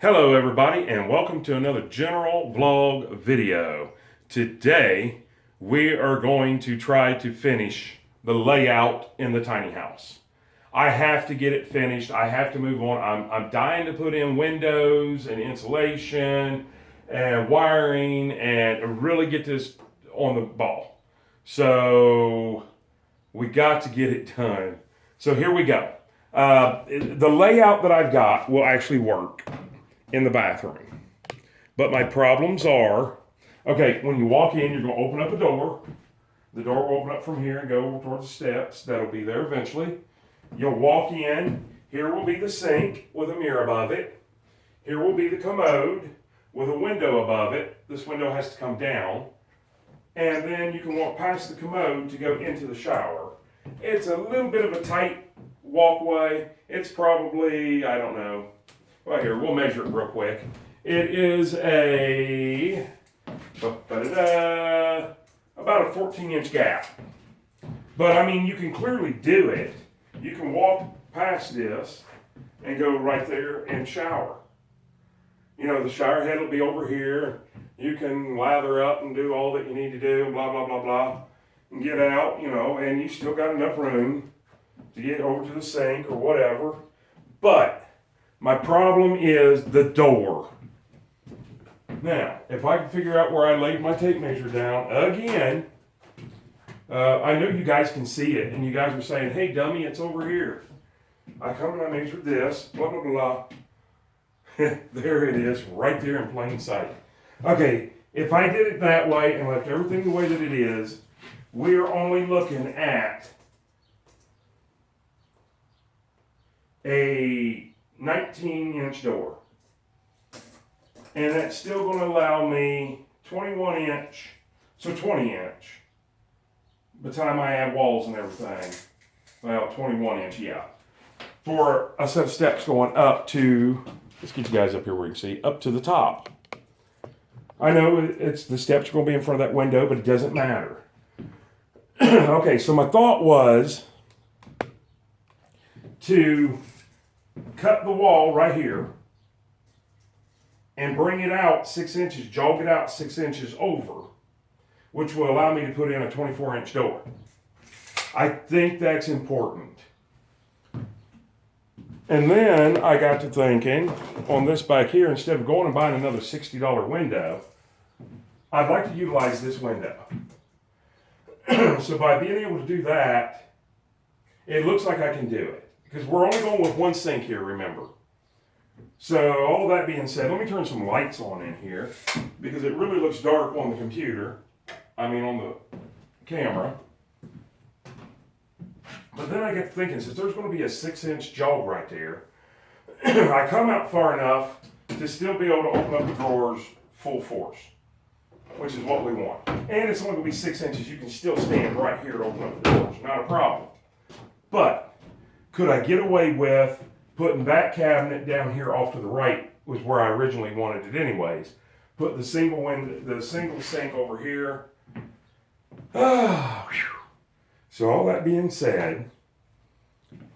Hello everybody and welcome to another general vlog video. Today we are going to try to finish the layout in the tiny house. I have to get it finished. I have to move on. I'm dying to put in windows and insulation and wiring and really get this on the ball. So we got to get it done. So here we go. The layout that I've got will actually work in the bathroom. But my problems are, okay, when you walk in, you're going to open up a door. The door will open up from here and go towards the steps. That'll be there eventually. You'll walk in. Here will be the sink with a mirror above it. Here will be the commode with a window above it. This window has to come down. And then you can walk past the commode to go into the shower. It's a little bit of a tight walkway. It's probably, I don't know, well, here, we'll measure it real quick. It is about a 14-inch gap. But, I mean, you can clearly do it. You can walk past this and go right there and shower. You know, the shower head will be over here. You can lather up and do all that you need to do, blah, blah, blah, blah, and get out, you know, and you still got enough room to get over to the sink or whatever. But my problem is the door. Now, if I can figure out where I laid my tape measure down again, I know you guys can see it, and you guys are saying, hey, dummy, it's over here. I come and I measured this, blah, blah, blah. There it is, right there in plain sight. Okay, if I did it that way and left everything the way that it is, we're only looking at a 19-inch door. And that's still going to allow me 21-inch, so 20-inch. By the time I add walls and everything, well, 21-inch, yeah. For a set of steps going up to, let's get you guys up here where you can see, up to the top. I know it's the steps are going to be in front of that window, but it doesn't matter. Okay, so my thought was to cut the wall right here and bring it out 6 inches, jog it out 6 inches over, which will allow me to put in a 24-inch door. I think that's important. And then I got to thinking on this back here, instead of going and buying another $60 window, I'd like to utilize this window. So by being able to do that, it looks like I can do it. Because we're only going with one sink here, remember. So all that being said, let me turn some lights on in here because it really looks dark on the computer. I mean on the camera. But then I get thinking, since there's going to be a 6-inch jog right there, I come out far enough to still be able to open up the drawers full force, which is what we want. And it's only going to be 6 inches. You can still stand right here to open up the drawers. Not a problem. But could I get away with putting that cabinet down here off to the right, was where I originally wanted it anyways. Put the single sink over here. So all that being said,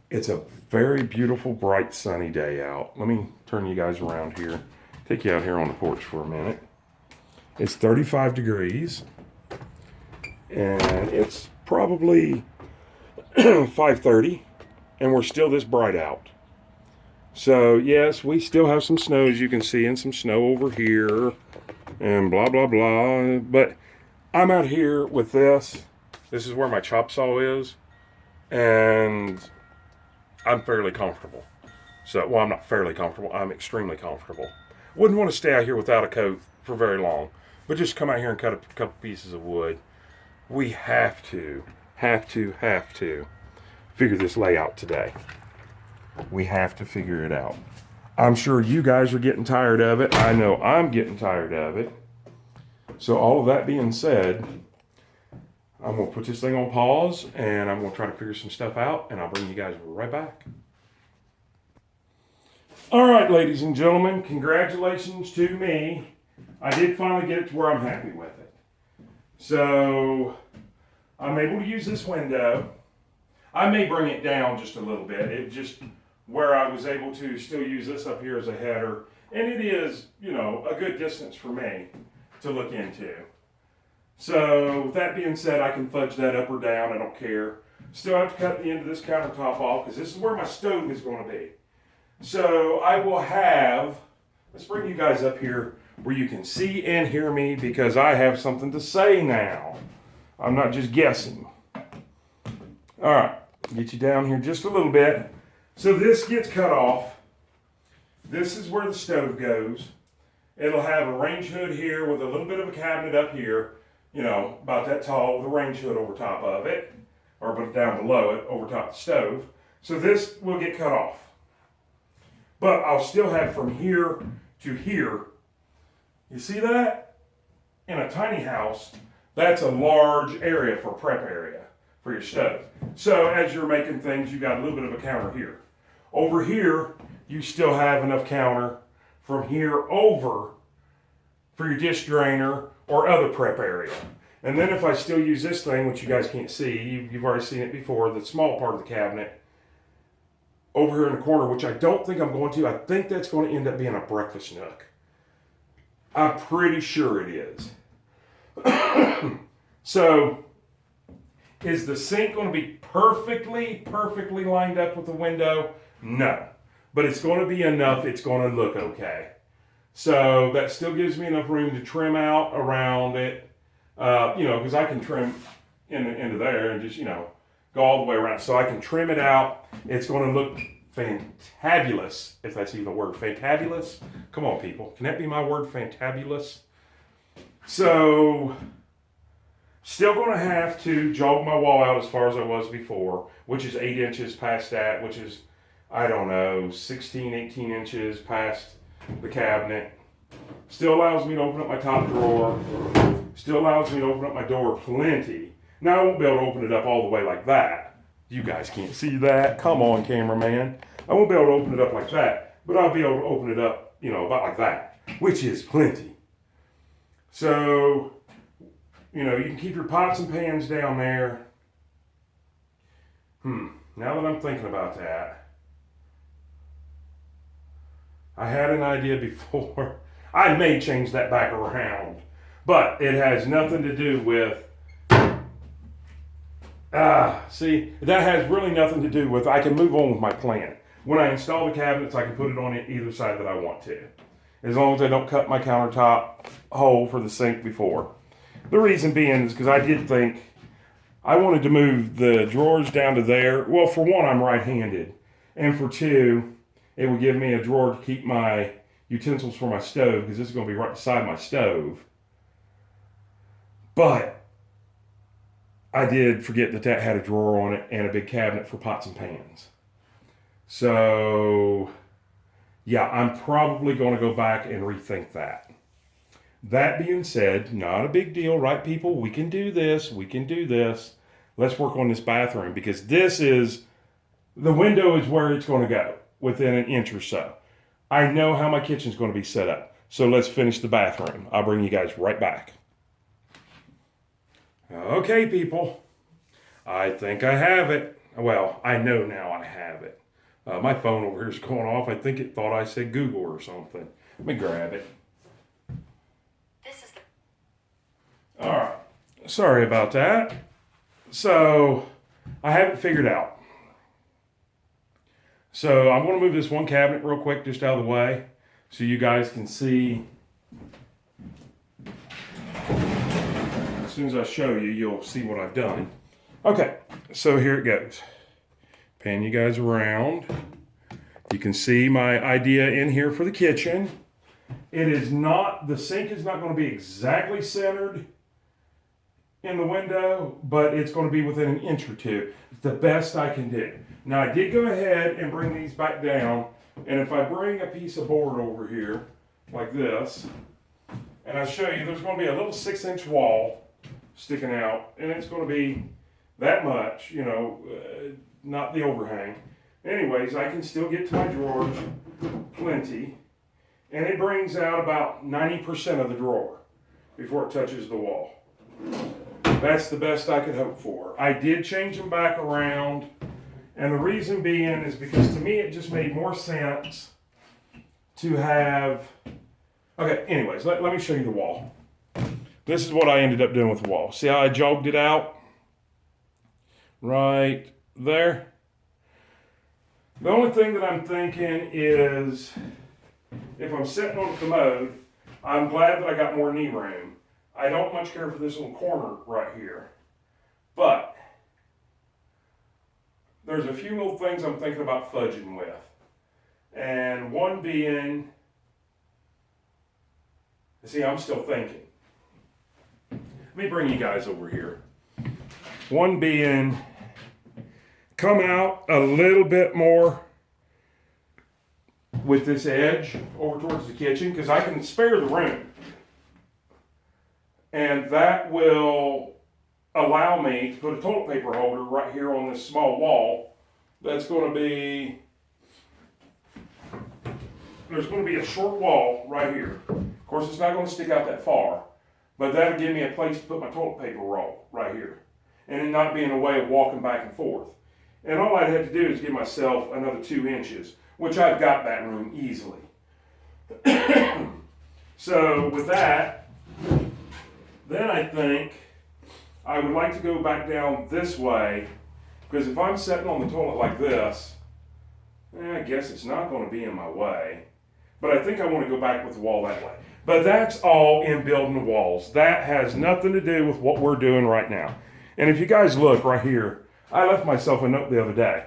it's a very beautiful, bright, sunny day out. Let me turn you guys around here. Take you out here on the porch for a minute. It's 35 degrees. And it's probably 5:30. And we're still this bright out. So yes, we still have some snow, as you can see, and some snow over here, and blah, blah, blah. But I'm out here with this. This is where my chop saw is. And I'm fairly comfortable. So, well, I'm not fairly comfortable. I'm extremely comfortable. Wouldn't want to stay out here without a coat for very long. But just come out here and cut a couple pieces of wood. We have to figure this layout today. We have to figure it out. I'm sure you guys are getting tired of it. I know I'm getting tired of it. So all of that being said, I'm going to put this thing on pause and I'm going to try to figure some stuff out and I'll bring you guys right back. All right, ladies and gentlemen, congratulations to me. I did finally get it to where I'm happy with it. So I'm able to use this window. I may bring it down just a little bit. It just where I was able to still use this up here as a header. And it is, you know, a good distance for me to look into. So with that being said, I can fudge that up or down, I don't care. Still have to cut the end of this countertop off because this is where my stove is going to be. So I will have, let's bring you guys up here where you can see and hear me because I have something to say now. I'm not just guessing. All right, get you down here just a little bit. So this gets cut off. This is where the stove goes. It'll have a range hood here with a little bit of a cabinet up here, you know, about that tall with a range hood over top of it, or down below it, over top of the stove. So this will get cut off. But I'll still have from here to here. You see that? In a tiny house, that's a large area for prep area for your stove. So as you're making things, you got a little bit of a counter here. Over here, you still have enough counter from here over for your dish drainer or other prep area. And then if I still use this thing, which you guys can't see, you've already seen it before, the small part of the cabinet, over here in the corner, which I don't think I'm going to, I think that's going to end up being a breakfast nook. I'm pretty sure it is. So, is the sink going to be perfectly lined up with the window? No. But it's going to be enough, it's going to look okay. So that still gives me enough room to trim out around it, you know, because I can trim into there and just, you know, go all the way around. So I can trim it out. It's going to look fantabulous, if that's even a word. Fantabulous? Come on, people. Can that be my word, fantabulous? So, still going to have to jog my wall out as far as I was before, which is 8 inches past that, which is, I don't know, 16, 18 inches past the cabinet. Still allows me to open up my top drawer. Still allows me to open up my door plenty. Now I won't be able to open it up all the way like that. You guys can't see that. Come on, cameraman. I won't be able to open it up like that, but I'll be able to open it up, you know, about like that, which is plenty. So, you know, you can keep your pots and pans down there. Now that I'm thinking about that, I had an idea before. I may change that back around, but it has nothing to do with, see, that has really nothing to do with, I can move on with my plan. When I install the cabinets, I can put it on either side that I want to, as long as I don't cut my countertop hole for the sink before. The reason being is because I did think I wanted to move the drawers down to there. Well, for one, I'm right-handed, and for two, it would give me a drawer to keep my utensils for my stove, because this is going to be right beside my stove. But I did forget that that had a drawer on it and a big cabinet for pots and pans. So, yeah, I'm probably going to go back and rethink that. That being said, not a big deal, right, people? We can do this. We can do this. Let's work on this bathroom, because this is, the window is where it's going to go, within an inch or so. I know how my kitchen's going to be set up. So let's finish the bathroom. I'll bring you guys right back. Okay, people. I think I have it. Well, I know now I have it. My phone over here is going off. I think it thought I said Google or something. Let me grab it. All right. Sorry about that. So, I have it figured out. So, I'm going to move this one cabinet real quick just out of the way so you guys can see. As soon as I show you, you'll see what I've done. Okay, so here it goes. Pan you guys around. You can see my idea in here for the kitchen. It is not, the sink is not going to be exactly centered in the window, but it's going to be within an inch or two. It's the best I can do. Now I did go ahead and bring these back down, and if I bring a piece of board over here, like this, and I show you, there's going to be a little 6-inch wall sticking out, and it's going to be that much, you know, not the overhang. Anyways, I can still get to my drawers plenty, and it brings out about 90% of the drawer before it touches the wall. That's the best I could hope for. I did change them back around, And the reason being is because to me it just made more sense to have, okay, anyways, let me show you the wall. This is what I ended up doing with the wall. See how I jogged it out? Right there. The only thing that I'm thinking is, if I'm sitting on a commode, I'm glad that I got more knee room. I don't much care for this little corner right here. But there's a few little things I'm thinking about fudging with. And one being, see, I'm still thinking. Let me bring you guys over here. One being, come out a little bit more with this edge over towards the kitchen, because I can spare the room. And that will allow me to put a toilet paper holder right here on this small wall. That's going to be, there's going to be a short wall right here. Of course, it's not going to stick out that far, but that'll give me a place to put my toilet paper roll right here, and it not be in the way of walking back and forth. And all I'd have to do is give myself another 2 inches, which I've got that room easily. So with that, then I think I would like to go back down this way, because if I'm sitting on the toilet like this, I guess it's not going to be in my way. But I think I want to go back with the wall that way. But that's all in building the walls. That has nothing to do with what we're doing right now. And if you guys look right here, I left myself a note the other day.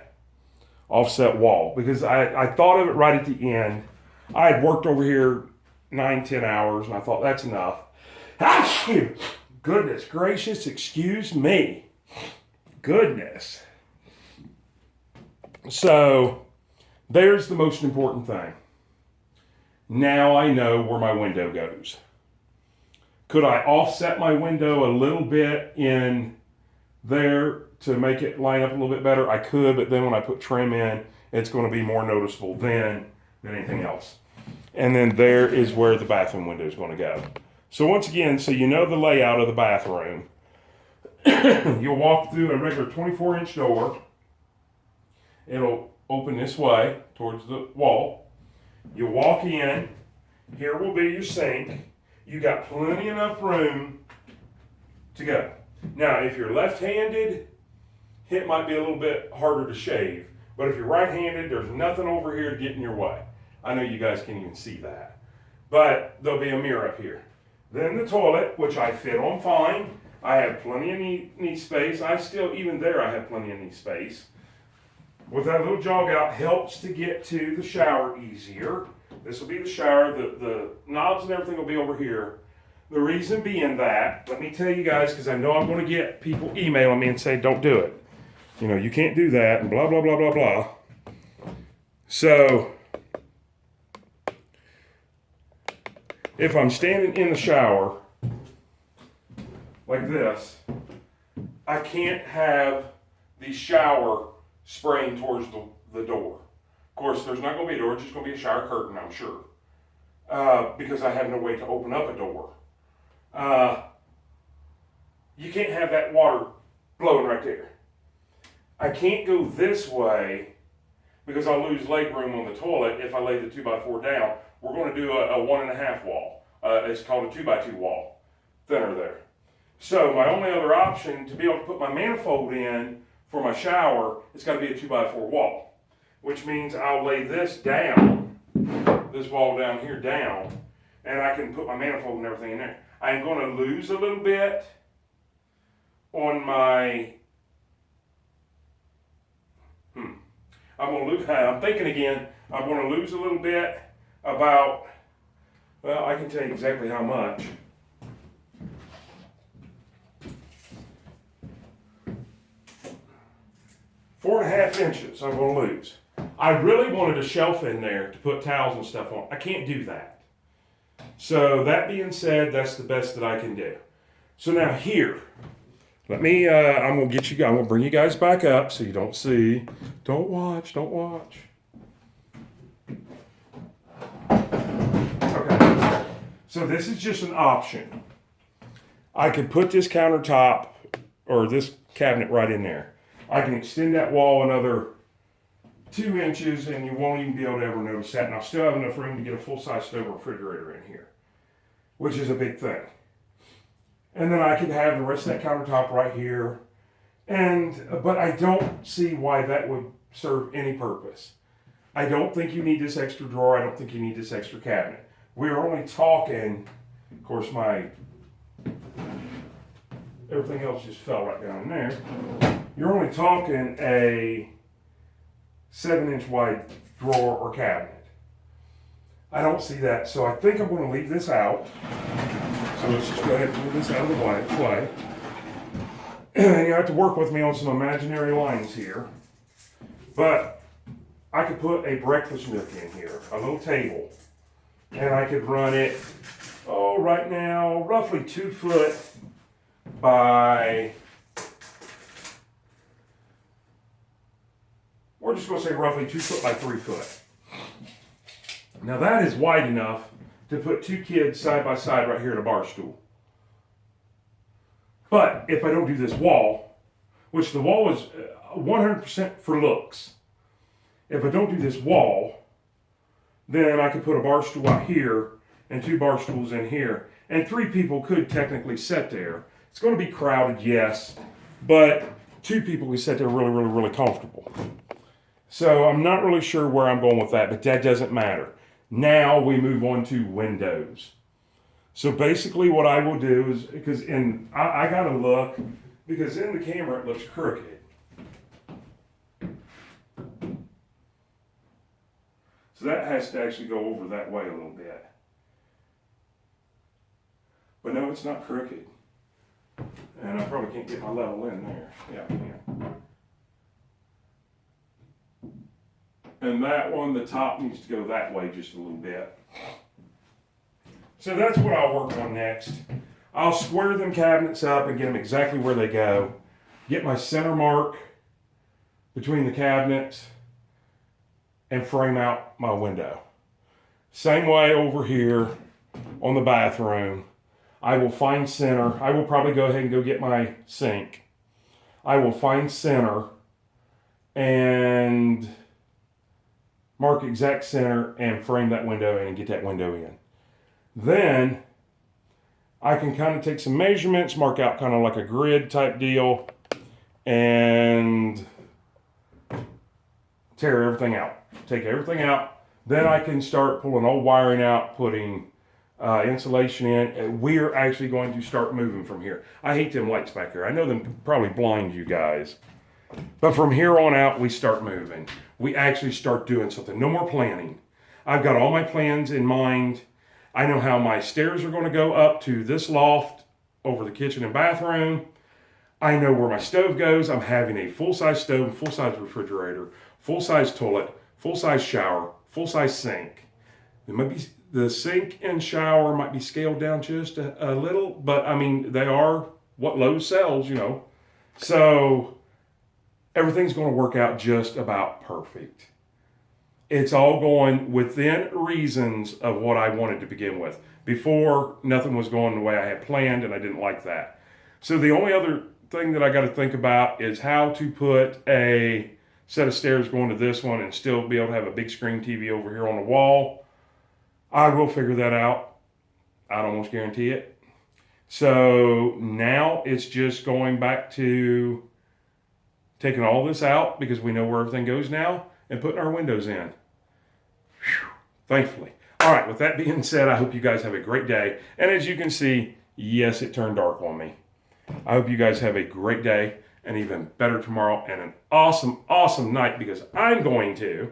Offset wall, because I thought of it right at the end. I had worked over here 9-10 hours, and I thought that's enough. Goodness gracious, excuse me. Goodness. So there's the most important thing. Now I know where my window goes. Could I offset my window a little bit in there to make it line up a little bit better? I could, but then when I put trim in, it's going to be more noticeable than anything else. And then there is where the bathroom window is going to go. So once again, so you know the layout of the bathroom. You'll walk through a regular 24-inch door. It'll open this way towards the wall. You walk in. Here will be your sink. You got plenty enough room to go. Now, if you're left-handed, it might be a little bit harder to shave. But if you're right-handed, there's nothing over here to get in your way. I know you guys can't even see that. But there'll be a mirror up here. Then the toilet, which I fit on fine. I have plenty of knee space. Even there, I have plenty of knee space. With that little jog out, helps to get to the shower easier. This will be the shower. The knobs and everything will be over here. The reason being that, let me tell you guys, because I know I'm going to get people emailing me and say, don't do it. You know, you can't do that, and blah, blah, blah, blah, blah. So, if I'm standing in the shower like this, I can't have the shower spraying towards the door. Of course, there's not going to be a door, it's just going to be a shower curtain, I'm sure. Because I have no way to open up a door. You can't have that water blowing right there. I can't go this way because I'll lose leg room on the toilet if I lay the 2x4 down. We're going to do a 1.5 wall. It's called a 2x2 wall. Thinner there. So my only other option to be able to put my manifold in for my shower, it's got to be a 2x4 wall. Which means I'll lay this down, this wall down here down, and I can put my manifold and everything in there. I'm going to lose a little bit on my, I'm thinking again, I'm going to lose a little bit about, well, I can tell you exactly how much. Four and a half inches I'm going to lose. I really wanted a shelf in there to put towels and stuff on. I can't do that. So that being said, that's the best that I can do. So now here, let me, I'm going to bring you guys back up so you don't see. Don't watch. Okay. So this is just an option. I could put this countertop or this cabinet right in there. I can extend that wall another 2 inches, and you won't even be able to ever notice that. And I'll still have enough room to get a full-size stove and refrigerator in here, which is a big thing. And then I could have the rest of that countertop right here. But I don't see why that would serve any purpose. I don't think you need this extra drawer. I don't think you need this extra cabinet. We're only talking, of course, everything else just fell right down there. You're only talking a 7-inch wide drawer or cabinet. I don't see that, so I think I'm going to leave this out. So let's just go ahead and move this out of the way. And you have to work with me on some imaginary lines here. But I could put a breakfast nook in here, a little table. And I could run it, right now, roughly 2 foot by, we're just going to say roughly 2 foot by 3 foot. Now that is wide enough to put 2 kids side by side right here in a bar stool. But if I don't do this wall, which the wall is 100% for looks, if I don't do this wall, then I could put a bar stool out here and 2 bar stools in here, and 3 people could technically sit there. It's going to be crowded, yes, but 2 people could sit there really, really, really comfortable. So I'm not really sure where I'm going with that, but that doesn't matter. Now we move on to windows. So basically what I will do is, because I got to look, because in the camera it looks crooked. So that has to actually go over that way a little bit. But no, it's not crooked. And I probably can't get my level in there. Yeah, I can. And that one, the top needs to go that way just a little bit. So that's what I'll work on next. I'll square them cabinets up and get them exactly where they go. Get my center mark between the cabinets and frame out my window. Same way over here on the bathroom. I will find center. I will probably go ahead and go get my sink. I will find center and mark exact center and frame that window in and get that window in. Then I can kind of take some measurements, mark out kind of like a grid type deal, and tear everything out. Take everything out. Then I can start pulling old wiring out, putting insulation in, and we're actually going to start moving from here. I hate them lights back there. I know them probably blind you guys. But from here on out, we start moving. We actually start doing something. No more planning. I've got all my plans in mind. I know how my stairs are going to go up to this loft over the kitchen and bathroom. I know where my stove goes. I'm having a full-size stove, full-size refrigerator, full-size toilet, full-size shower, full-size sink. It might be the sink and shower might be scaled down just a little, but I mean, they are what Lowe's sells, you know. So everything's going to work out just about perfect. It's all going within reasons of what I wanted to begin with. Before, nothing was going the way I had planned, and I didn't like that. So the only other thing that I got to think about is how to put a set of stairs going to this one and still be able to have a big screen TV over here on the wall. I will figure that out. I'd almost guarantee it. So now it's just going back to taking all this out because we know where everything goes now and putting our windows in. Whew, thankfully. All right, with that being said, I hope you guys have a great day. And as you can see, yes, it turned dark on me. I hope you guys have a great day and even better tomorrow and an awesome, awesome night because I'm going to.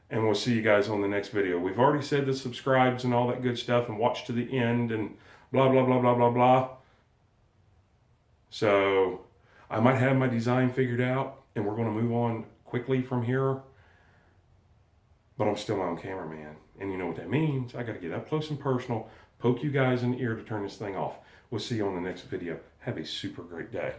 And we'll see you guys on the next video. We've already said the subscribes and all that good stuff and watch to the end and blah, blah, blah, blah, blah, blah. So I might have my design figured out and we're going to move on quickly from here. But I'm still on camera, man. And you know what that means. I got to get up close and personal, poke you guys in the ear to turn this thing off. We'll see you on the next video. Have a super great day.